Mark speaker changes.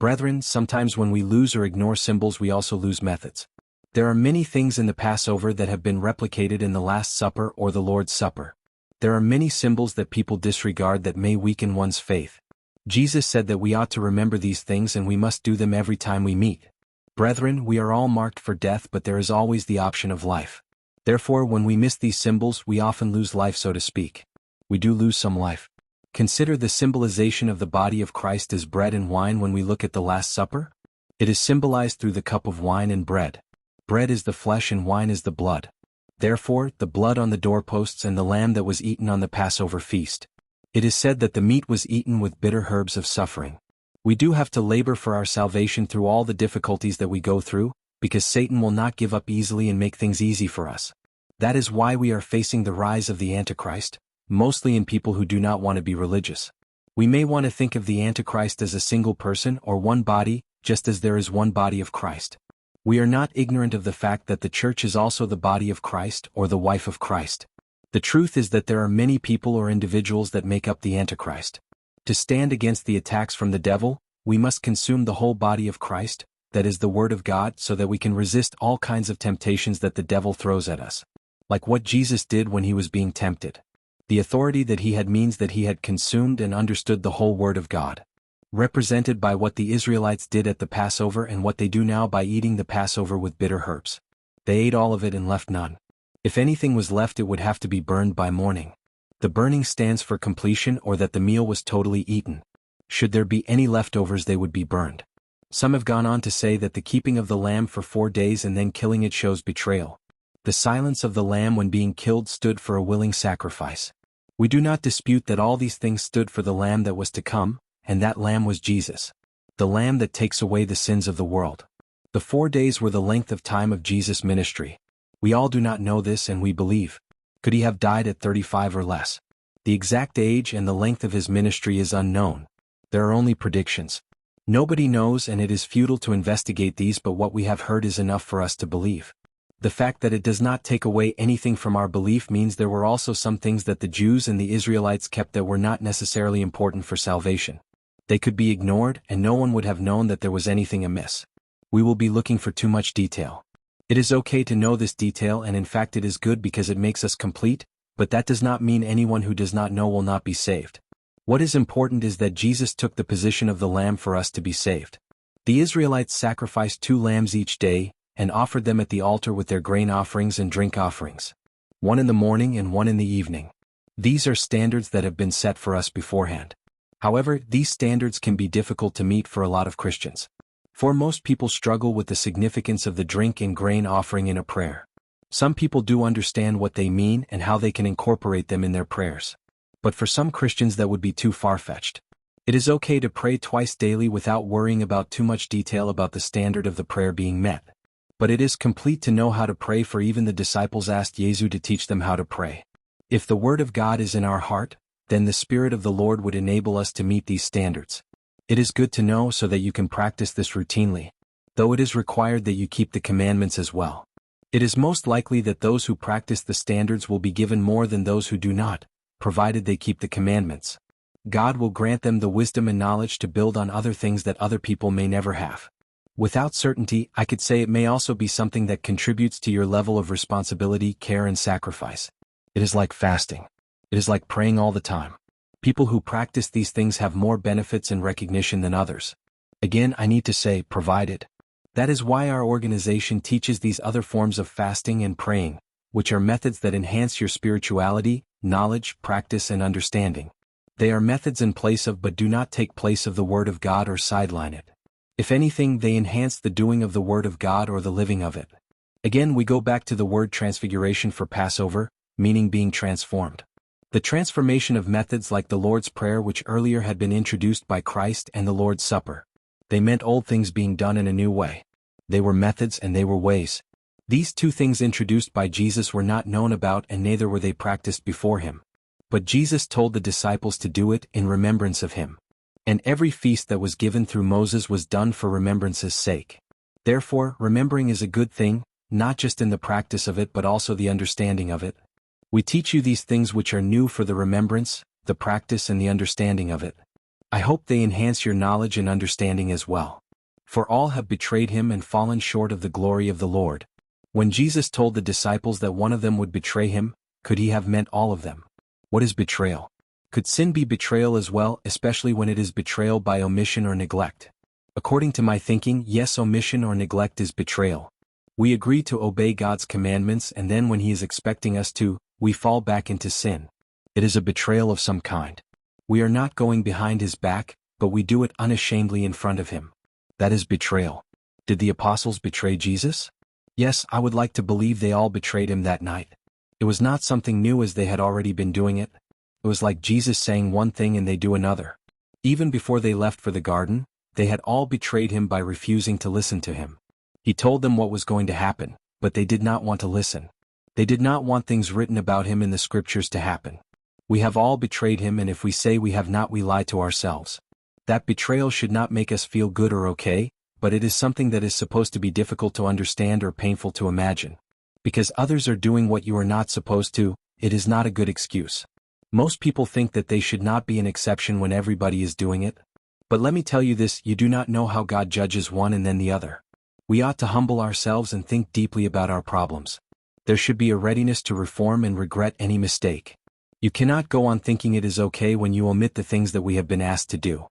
Speaker 1: Brethren, sometimes when we lose or ignore symbols we also lose methods. There are many things in the Passover that have been replicated in the Last Supper or the Lord's Supper. There are many symbols that people disregard that may weaken one's faith. Jesus said that we ought to remember these things and we must do them every time we meet. Brethren, we are all marked for death, but there is always the option of life. Therefore, when we miss these symbols, we often lose life, so to speak. We do lose some life. Consider the symbolization of the body of Christ as bread and wine when we look at the Last Supper. It is symbolized through the cup of wine and bread. Bread is the flesh and wine is the blood. Therefore, the blood on the doorposts and the lamb that was eaten on the Passover feast. It is said that the meat was eaten with bitter herbs of suffering. We do have to labor for our salvation through all the difficulties that we go through, because Satan will not give up easily and make things easy for us. That is why we are facing the rise of the Antichrist, mostly in people who do not want to be religious. We may want to think of the Antichrist as a single person or one body, just as there is one body of Christ. We are not ignorant of the fact that the church is also the body of Christ or the wife of Christ. The truth is that there are many people or individuals that make up the Antichrist. To stand against the attacks from the devil, we must consume the whole body of Christ, that is the Word of God, so that we can resist all kinds of temptations that the devil throws at us. Like what Jesus did when he was being tempted. The authority that he had means that he had consumed and understood the whole Word of God. Represented by what the Israelites did at the Passover and what they do now by eating the Passover with bitter herbs. They ate all of it and left none. If anything was left, it would have to be burned by morning. The burning stands for completion, or that the meal was totally eaten. Should there be any leftovers, they would be burned. Some have gone on to say that the keeping of the lamb for 4 days and then killing it shows betrayal. The silence of the lamb when being killed stood for a willing sacrifice. We do not dispute that all these things stood for the lamb that was to come, and that lamb was Jesus. The lamb that takes away the sins of the world. The 4 days were the length of time of Jesus' ministry. We all do not know this, and we believe. Could he have died at 35 or less? The exact age and the length of his ministry is unknown. There are only predictions. Nobody knows, and it is futile to investigate these, but what we have heard is enough for us to believe. The fact that it does not take away anything from our belief means there were also some things that the Jews and the Israelites kept that were not necessarily important for salvation. They could be ignored, and no one would have known that there was anything amiss. We will be looking for too much detail. It is okay to know this detail, and in fact it is good because it makes us complete, but that does not mean anyone who does not know will not be saved. What is important is that Jesus took the position of the lamb for us to be saved. The Israelites sacrificed 2 lambs each day, and offered them at the altar with their grain offerings and drink offerings. 1 in the morning and 1 in the evening. These are standards that have been set for us beforehand. However, these standards can be difficult to meet for a lot of Christians. For most people struggle with the significance of the drink and grain offering in a prayer. Some people do understand what they mean and how they can incorporate them in their prayers. But for some Christians that would be too far-fetched. It is okay to pray twice daily without worrying about too much detail about the standard of the prayer being met. But it is complete to know how to pray, for even the disciples asked Jesus to teach them how to pray. If the Word of God is in our heart, then the Spirit of the Lord would enable us to meet these standards. It is good to know so that you can practice this routinely, though it is required that you keep the commandments as well. It is most likely that those who practice the standards will be given more than those who do not, provided they keep the commandments. God will grant them the wisdom and knowledge to build on other things that other people may never have. Without certainty, I could say it may also be something that contributes to your level of responsibility, care, and sacrifice. It is like fasting. It is like praying all the time. People who practice these things have more benefits and recognition than others. Again, I need to say, provided. That is why our organization teaches these other forms of fasting and praying, which are methods that enhance your spirituality, knowledge, practice, and understanding. They are methods in place of but do not take place of the Word of God or sideline it. If anything, they enhance the doing of the Word of God or the living of it. Again, we go back to the word transfiguration for Passover, meaning being transformed. The transformation of methods like the Lord's Prayer, which earlier had been introduced by Christ, and the Lord's Supper. They meant old things being done in a new way. They were methods and they were ways. These 2 things introduced by Jesus were not known about, and neither were they practiced before him. But Jesus told the disciples to do it in remembrance of him. And every feast that was given through Moses was done for remembrance's sake. Therefore, remembering is a good thing, not just in the practice of it but also the understanding of it. We teach you these things which are new for the remembrance, the practice, and the understanding of it. I hope they enhance your knowledge and understanding as well. For all have betrayed him and fallen short of the glory of the Lord. When Jesus told the disciples that one of them would betray him, could he have meant all of them? What is betrayal? Could sin be betrayal as well, especially when it is betrayal by omission or neglect? According to my thinking, yes, omission or neglect is betrayal. We agree to obey God's commandments, and then when he is expecting us to, we fall back into sin. It is a betrayal of some kind. We are not going behind his back, but we do it unashamedly in front of him. That is betrayal. Did the apostles betray Jesus? Yes, I would like to believe they all betrayed him that night. It was not something new, as they had already been doing it. It was like Jesus saying one thing and they do another. Even before they left for the garden, they had all betrayed him by refusing to listen to him. He told them what was going to happen, but they did not want to listen. They did not want things written about him in the scriptures to happen. We have all betrayed him, and if we say we have not, we lie to ourselves. That betrayal should not make us feel good or okay, but it is something that is supposed to be difficult to understand or painful to imagine. Because others are doing what you are not supposed to, it is not a good excuse. Most people think that they should not be an exception when everybody is doing it. But let me tell you this, you do not know how God judges one and then the other. We ought to humble ourselves and think deeply about our problems. There should be a readiness to reform and regret any mistake. You cannot go on thinking it is okay when you omit the things that we have been asked to do.